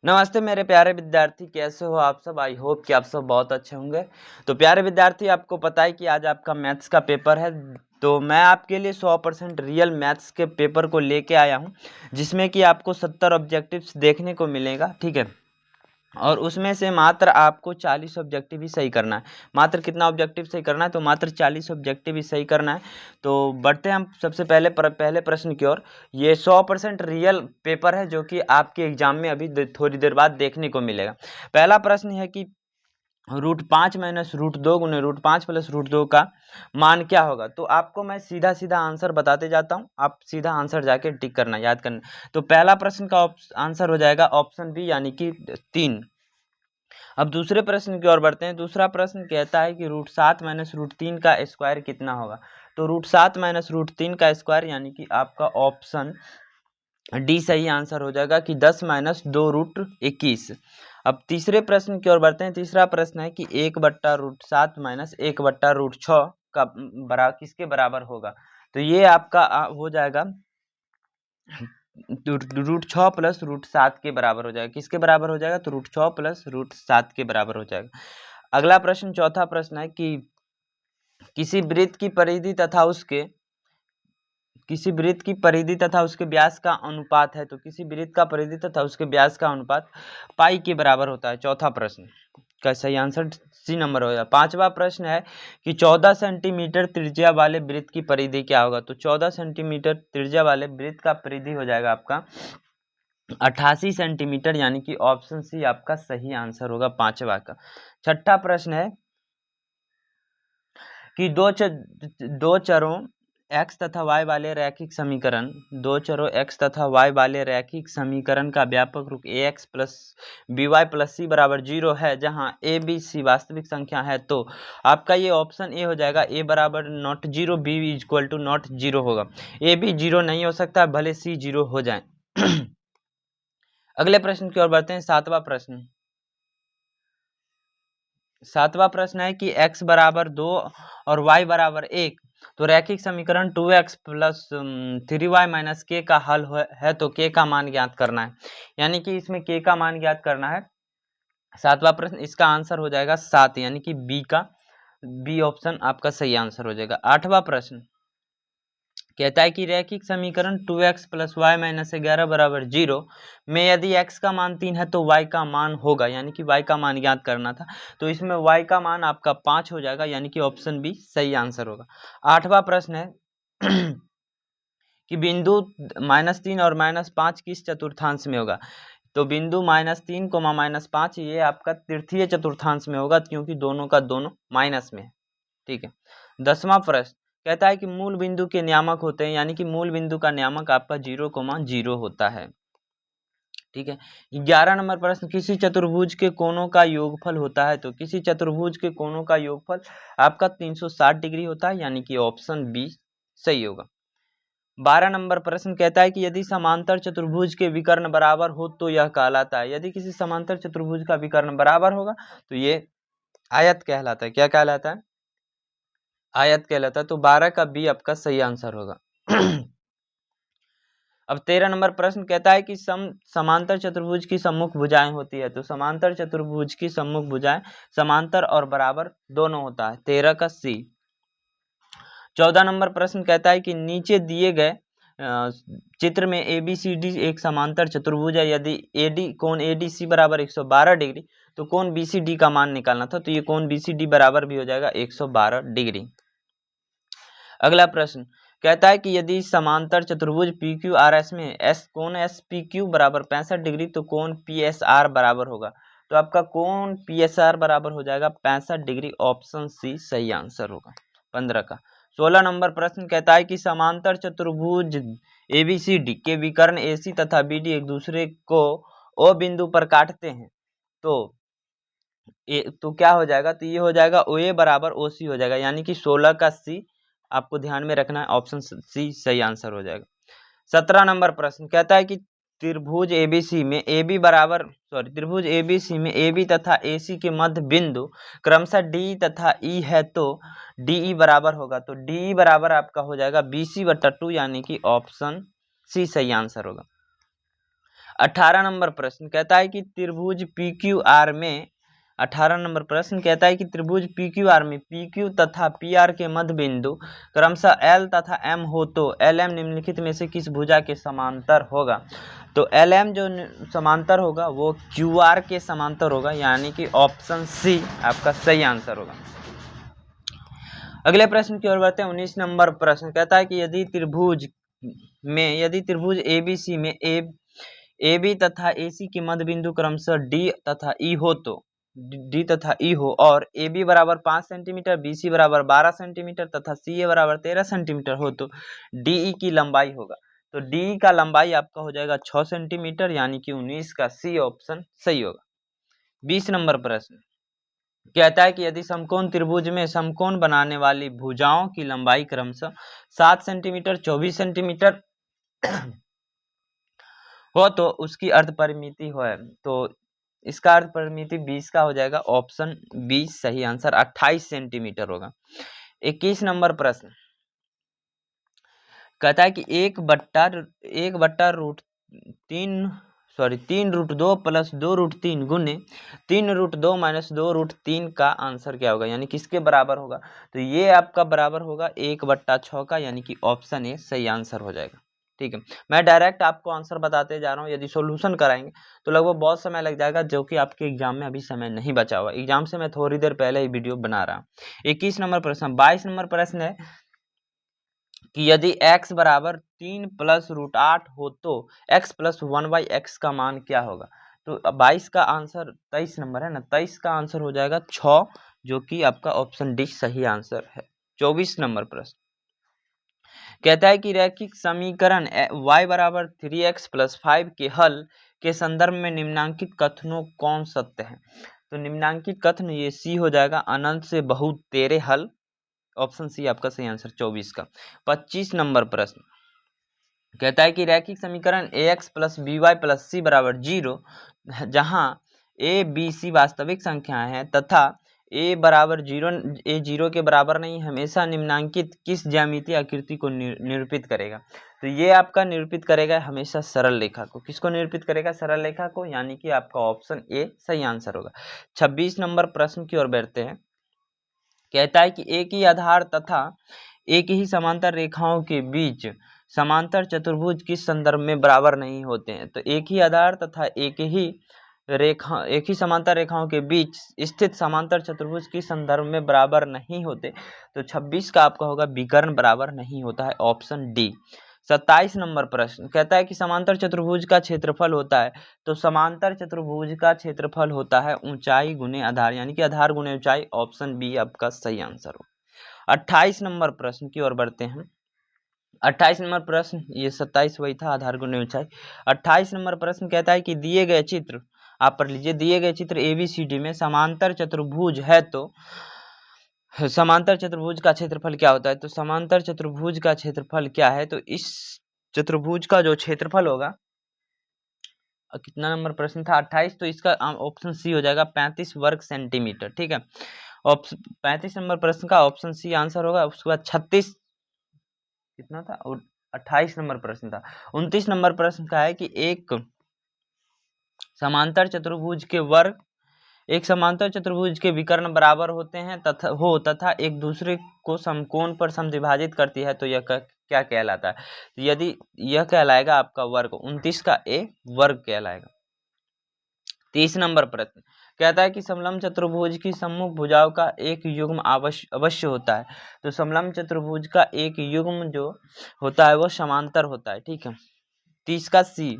नमस्ते मेरे प्यारे विद्यार्थी, कैसे हो आप सब। आई होप कि आप सब बहुत अच्छे होंगे। तो प्यारे विद्यार्थी, आपको पता है कि आज आपका मैथ्स का पेपर है। तो मैं आपके लिए 100% रियल मैथ्स के पेपर को लेके आया हूं, जिसमें कि आपको 70 ऑब्जेक्टिव्स देखने को मिलेगा, ठीक है। और उसमें से मात्र आपको 40 ऑब्जेक्टिव ही सही करना है। मात्र कितना ऑब्जेक्टिव सही करना है? तो मात्र 40 ऑब्जेक्टिव ही सही करना है। तो बढ़ते हैं हम सबसे पहले प्रश्न की ओर। ये 100% रियल पेपर है, जो कि आपके एग्जाम में अभी थोड़ी देर बाद देखने को मिलेगा। पहला प्रश्न है कि √5 माइनस √2 गुने √5 प्लस √2 का मान क्या होगा। तो आपको मैं सीधा सीधा आंसर बताते जाता हूं, आप सीधा आंसर जाके टिक करना, याद करना। तो पहला प्रश्न का आंसर हो जाएगा ऑप्शन बी, यानी कि 3। अब दूसरे प्रश्न की ओर बढ़ते हैं। दूसरा प्रश्न कहता है कि √7 माइनस √3 का स्क्वायर कितना होगा। तो √7 माइनस √3 का स्क्वायर, यानी कि आपका ऑप्शन डी सही आंसर हो जाएगा कि 10 माइनस 2√21। अब तीसरे प्रश्न की ओर बढ़ते हैं। तीसरा प्रश्न है कि 1/√7 माइनस 1/√6 का किसके बराबर होगा। तो ये आपका हो जाएगा तो √6 प्लस √7 के बराबर हो जाएगा। किसके बराबर हो जाएगा? तो √6 प्लस √7 के बराबर हो जाएगा। अगला प्रश्न, चौथा प्रश्न है कि किसी वृत्त की परिधि तथा उसके व्यास का अनुपात है। तो किसी वृत्त का परिधि तथा उसके व्यास का अनुपात पाई के बराबर होता है। चौथा प्रश्न का सही आंसर सी नंबर हो जाएगा। पांचवा प्रश्न है कि 14 सेंटीमीटर त्रिज्या वाले वृत्त की परिधि क्या होगा। तो 14 सेंटीमीटर त्रिज्या वाले वृत्त का परिधि हो जाएगा आपका 88 सेंटीमीटर, यानी कि ऑप्शन सी आपका सही आंसर होगा पांचवा का। छठा प्रश्न है कि दो चरों x तथा y वाले रैखिक समीकरण का व्यापक रूप ax प्लस by प्लस सी बराबर 0 है, जहां a b c वास्तविक संख्या है। तो आपका ये ऑप्शन ए हो जाएगा, a बराबर not 0, b equal to not 0 होगा। a भी 0 नहीं हो सकता, भले c 0 हो जाए। अगले प्रश्न की ओर बढ़ते हैं। सातवां प्रश्न है कि x बराबर 2 और y बराबर 1, तो रैखिक समीकरण 2x plus 3y minus k का हल है, तो k का मान ज्ञात करना है। यानी कि इसमें k का मान ज्ञात करना है। सातवां प्रश्न, इसका आंसर हो जाएगा 7, यानी कि बी ऑप्शन आपका सही आंसर हो जाएगा। आठवां प्रश्न कहता है कि रैखिक समीकरण 2x प्लस वाई माइनस 11 बराबर 0 में यदि x का मान 3 है तो y का मान होगा, यानी कि y का मान ज्ञात करना था। तो इसमें y का मान आपका 5 हो जाएगा, यानी कि ऑप्शन बी सही आंसर होगा। आठवां प्रश्न है कि बिंदु -3 और -5 किस चतुर्थांश में होगा। तो बिंदु -3, -5 ये आपका तृतीय चतुर्थांश में होगा, क्योंकि दोनों का दोनों माइनस में है, ठीक है। 10वां प्रश्न कहता है कि मूल बिंदु के नियामक होते हैं, यानी कि मूल बिंदु का नियामक आपका 0,0 होता है, ठीक है। 11 नंबर प्रश्न, किसी चतुर्भुज के कोणों का योगफल होता है। तो किसी चतुर्भुज के कोणों का योगफल आपका 360 डिग्री होता है, यानी कि ऑप्शन बी सही होगा। 12 नंबर प्रश्न कहता है कि यदि समांतर चतुर्भुज के विकर्ण बराबर हो तो यह कहलाता है। यदि किसी समांतर चतुर्भुज का विकर्ण बराबर होगा तो ये आयत कहलाता है। क्या कहलाता है? आयत कहलाता है। तो 12 का बी आपका सही आंसर होगा। अब 13 नंबर प्रश्न कहता है कि समांतर चतुर्भुज की सम्मुख भुजाएं होती है। तो समांतर चतुर्भुज की सम्मुख भुजाएं समांतर और बराबर दोनों होता है। 13 का सी। 14 नंबर प्रश्न कहता है कि नीचे दिए गए चित्र में ABCD एक समांतर चतुर्भुज है। यदि कोण ADC बराबर 112 डिग्री, तो कोण BCD का मान निकालना था। तो ये कोण BCD बराबर भी हो जाएगा 112 डिग्री। अगला प्रश्न कहता है कि यदि समांतर चतुर्भुज PQRS में कोण SPQ बराबर 65 डिग्री, तो कोण PSR बराबर होगा। तो आपका कोण PSR बराबर हो जाएगा 65 डिग्री, ऑप्शन सी सही आंसर होगा 15 का। 16 नंबर प्रश्न कहता है कि समांतर चतुर्भुज ABCD के विकर्ण AC तथा BD एक दूसरे को O बिंदु पर काटते हैं। तो क्या हो जाएगा? तो ये हो जाएगा OA बराबर OC हो जाएगा, यानी कि 16 का सी आपको ध्यान में रखना है, ऑप्शन सी सही आंसर हो जाएगा। 17 नंबर प्रश्न कहता है कि त्रिभुज ABC में AB तथा AC के मध्य बिंदु क्रमशः D तथा E है, तो DE बराबर होगा। तो DE बराबर आपका हो जाएगा BC/2, यानी कि ऑप्शन सी सही आंसर होगा। 18 नंबर प्रश्न कहता है कि त्रिभुज PQR में 18 नंबर प्रश्न कहता है कि त्रिभुज PQR में PQ तथा PR के मध्य बिंदु क्रमशः L तथा M हो तो LM निम्नलिखित में से किस भुजा के समांतर होगा। तो LM जो समांतर होगा वो QR के समांतर होगा, यानी कि ऑप्शन सी आपका सही आंसर होगा। अगले प्रश्न की ओर बढ़ते हैं। 19 नंबर प्रश्न कहता है कि यदि त्रिभुज ABC में AB तथा AC के मध्य बिंदु क्रमशः D तथा E हो तो और AB बराबर 5 सेंटीमीटर, BC बराबर 12 सेंटीमीटर तथा CA बराबर 13 सेंटीमीटर हो तो DE की लंबाई होगा। तो DE का लंबाई आपका हो जाएगा 6 सेंटीमीटर, यानी कि 19 का C ऑप्शन सही होगा। 20 नंबर प्रश्न कहता है कि यदि समकोण त्रिभुज में समकोण बनाने वाली भुजाओं की लंबाई क्रमशः 7 सेंटीमीटर, 24 सेंटीमीटर हो तो उसकी अर्ध परिमिति हो है। तो इसका अर्ध परिमिति 20 का हो जाएगा, ऑप्शन 20 सही आंसर 28 सेंटीमीटर होगा। 21 नंबर प्रश्न कहता है कि 3√2 प्लस 2√3 गुने 3√2 माइनस 2√3 का आंसर क्या होगा, यानी किसके बराबर होगा। तो ये आपका बराबर होगा 1/6 का, यानी कि ऑप्शन ए सही आंसर हो जाएगा। ठीक है, मैं डायरेक्ट आपको आंसर बताते जा रहा हूँ। यदि सॉल्यूशन कराएंगे तो लगभग बहुत समय लग जाएगा, जो कि आपके एग्जाम में अभी समय नहीं बचा हुआ। एग्जाम से मैं थोड़ी देर पहले ही वीडियो बना रहा हूँ। 21 नंबर प्रश्न 22 नंबर प्रश्न है कि यदि x बराबर 3 प्लस √8 हो तो x प्लस 1/x का मान क्या होगा। तो 22 का आंसर 23 नंबर है ना, 23 का आंसर हो जाएगा 6, जो कि आपका ऑप्शन डी सही आंसर है। 24 नंबर प्रश्न कहता है कि रैखिक समीकरण y बराबर 3x प्लस 5 के हल के संदर्भ में निम्नांकित कथनों कौन सत्य है। तो निम्नांकित कथन ये सी हो जाएगा, अनंत से बहुत तेरे हल, ऑप्शन सी आपका सही आंसर 24 का। 25 नंबर प्रश्न कहता है कि रैखिक समीकरण ax plus by plus c बराबर 0 जहां a b c वास्तविक संख्याएं हैं तथा a बराबर 0 के बराबर नहीं, हमेशा निम्नांकित किस ज्यामितीय आकृति को निरूपित करेगा। तो ये आपका निरूपित करेगा हमेशा सरल रेखा को। किसको निरूपित करेगा, सरल रेखा को, यानी कि आपका ऑप्शन ए सही आंसर होगा। 26 नंबर प्रश्न की ओर बढ़ते हैं। कहता है कि एक ही आधार तथा एक ही समांतर रेखाओं के बीच समांतर चतुर्भुज किस संदर्भ में बराबर नहीं होते हैं। तो एक ही आधार तथा एक ही समांतर रेखाओं के बीच स्थित समांतर चतुर्भुज किस संदर्भ में बराबर नहीं होते। तो 26 का आपका होगा विकर्ण बराबर नहीं होता है, ऑप्शन डी। 27 नंबर प्रश्न कहता है कि समांतर चतुर्भुज का क्षेत्रफल होता है। तो समांतर चतुर्भुज का क्षेत्रफल होता है ऊंचाई गुने आधार, यानी कि आधार गुने ऊंचाई, ऑप्शन बी आपका सही आंसर हो। 28 नंबर प्रश्न की ओर बढ़ते हैं। 28 नंबर प्रश्न, ये 27 वही था, आधार गुने ऊंचाई। 28 नंबर प्रश्न कहता है कि दिए गए चित्र, आप पढ़ लीजिए, दिए गए चित्र ABCD में समांतर चतुर्भुज है तो समांतर चतुर्भुज का क्षेत्रफल क्या होता है। तो समांतर चतुर्भुज का क्षेत्रफल क्या है, तो इस चतुर्भुज का जो क्षेत्रफल होगा, कितना नंबर प्रश्न था 28, तो इसका ऑप्शन सी हो जाएगा 35 वर्ग सेंटीमीटर। ठीक है, ऑप्शन 35 नंबर प्रश्न का ऑप्शन सी आंसर होगा। उसके बाद 36 कितना था, और 28 नंबर प्रश्न था। 29 नंबर प्रश्न का है कि एक समांतर चतुर्भुज के विकर्ण बराबर होते हैं तथा एक दूसरे को समकोण पर समद्विभाजित करती है, तो यह क्या कहलाता है। तो यदि यह कहलाएगा आपका वर्ग, 29 का ए वर्ग कहलाएगा। 30 नंबर प्रश्न कहता है कि समलंब चतुर्भुज की सम्मुख भुजाओं का एक युग्म अवश्य होता है। तो समलंब चतुर्भुज का एक युग्म जो होता है वो समांतर होता है। ठीक है, 30 का सी।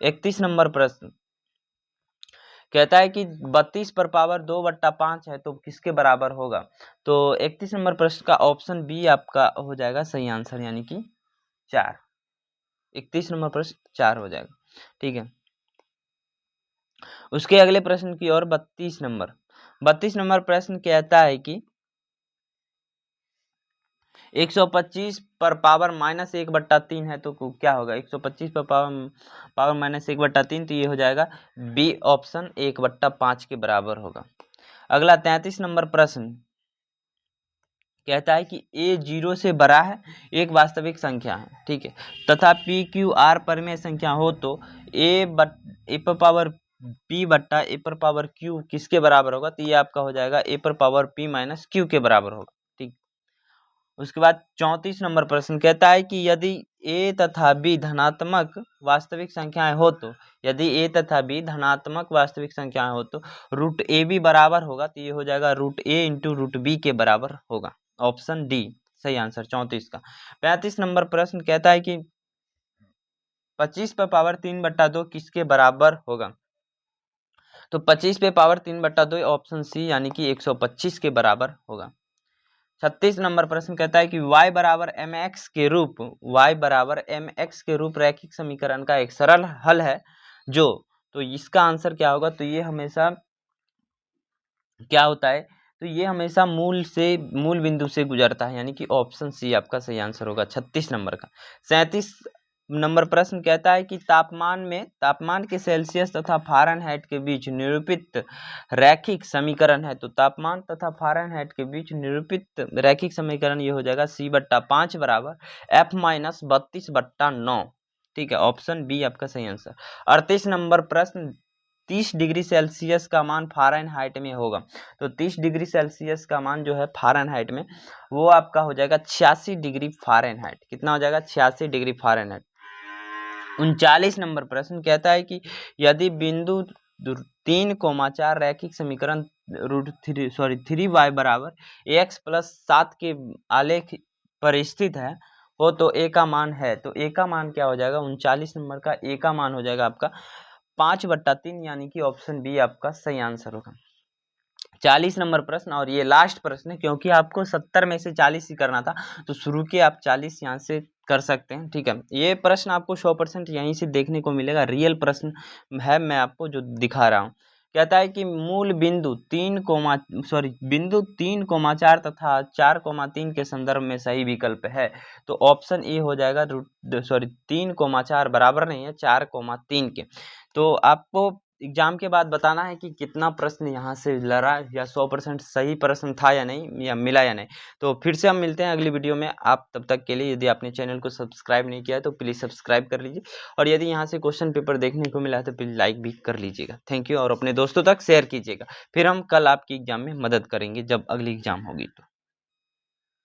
31 नंबर प्रश्न कहता है कि 32 पर पावर 2/5 है तो किसके बराबर होगा। तो 31 नंबर प्रश्न का ऑप्शन बी आपका हो जाएगा सही आंसर, यानी कि 4। 31 नंबर प्रश्न 4 हो जाएगा। ठीक है, उसके अगले प्रश्न की ओर 32 नंबर प्रश्न कहता है कि 125 पर पावर -1/3 है तो क्या होगा। 125 पर पावर -1/3, तो ये हो जाएगा बी ऑप्शन 1/5 के बराबर होगा। अगला 33 नंबर प्रश्न कहता है कि ए 0 से बड़ा है, एक वास्तविक संख्या है, ठीक है, तथा पी क्यू आर परिमेय संख्या हो तो ए पर पावर पी बट्टा ए पर पावर क्यू किसके बराबर होगा? तो ये आपका हो जाएगा ए पर पावर पी माइनस क्यू के बराबर होगा, ठीक। उसके बाद 34 नंबर प्रश्न कहता है कि यदि ए तथा बी धनात्मक वास्तविक संख्याएं हो तो, यदि ए तथा बी धनात्मक वास्तविक संख्याएं हो तो रूट ए भी बराबर होगा, तो ये हो जाएगा रूट ए इंटू रूट बी के बराबर होगा। ऑप्शन डी सही आंसर 34 का। 35 नंबर प्रश्न कहता है कि 25 पे पावर 3/2 किसके बराबर होगा? तो 25 पे पावर 3/2 ऑप्शन सी यानी कि 125 के बराबर होगा। 36 नंबर प्रश्न कहता है कि y बराबर mx के रूप रैखिक समीकरण का एक सरल हल है जो, तो इसका आंसर क्या होगा? तो ये हमेशा क्या होता है? तो ये हमेशा मूल बिंदु से गुजरता है, यानी कि ऑप्शन सी आपका सही आंसर होगा 36 नंबर का। 37 नंबर प्रश्न कहता है कि तापमान के सेल्सियस तथा फ़ारेनहाइट के बीच निरूपित रैखिक समीकरण है, तो तापमान तथा फ़ारेनहाइट के बीच निरूपित रैखिक समीकरण ये हो जाएगा C/5 बराबर F-32/9, ठीक है, ऑप्शन बी आपका सही आंसर। 38 नंबर प्रश्न 30 डिग्री सेल्सियस का मान फ़ारेनहाइट में होगा, तो 30 डिग्री सेल्सियस का मान जो है फ़ारेनहाइट में वो आपका हो जाएगा 86 डिग्री फ़ारेनहाइट। कितना हो जाएगा? 86 डिग्री फ़ारेनहाइट। 39 नंबर प्रश्न कहता है कि यदि बिंदु 3,4 रैखिक समीकरण थ्री वाई बराबर एक्स प्लस 7 के आलेख पर स्थित है हो तो ए का मान है, तो ए का मान क्या हो जाएगा? 39 नंबर का ए का मान हो जाएगा आपका 5/3, यानी कि ऑप्शन बी आपका सही आंसर होगा। 40 नंबर प्रश्न और ये लास्ट प्रश्न है, क्योंकि आपको 70 में से 40 ही करना था, तो शुरू के आप 40 यहाँ से कर सकते हैं, ठीक है। ये प्रश्न आपको 100% यहीं से देखने को मिलेगा, रियल प्रश्न है, मैं आपको जो दिखा रहा हूँ। कहता है कि मूल बिंदु 3,4 तथा 4,3 के संदर्भ में सही विकल्प है, तो ऑप्शन ए हो जाएगा 3,4 बराबर नहीं है 4,3 के। तो आपको एग्जाम के बाद बताना है कि कितना प्रश्न यहाँ से लड़ा, या 100% सही प्रश्न था या नहीं, या मिला या नहीं। तो फिर से हम मिलते हैं अगली वीडियो में। आप तब तक के लिए यदि आपने चैनल को सब्सक्राइब नहीं किया है तो प्लीज़ सब्सक्राइब कर लीजिए, और यदि यहाँ से क्वेश्चन पेपर देखने को मिला है तो प्लीज़ लाइक भी कर लीजिएगा। थैंक यू, और अपने दोस्तों तक शेयर कीजिएगा। फिर हम कल आपकी एग्जाम में मदद करेंगे जब अगली एग्जाम होगी तो।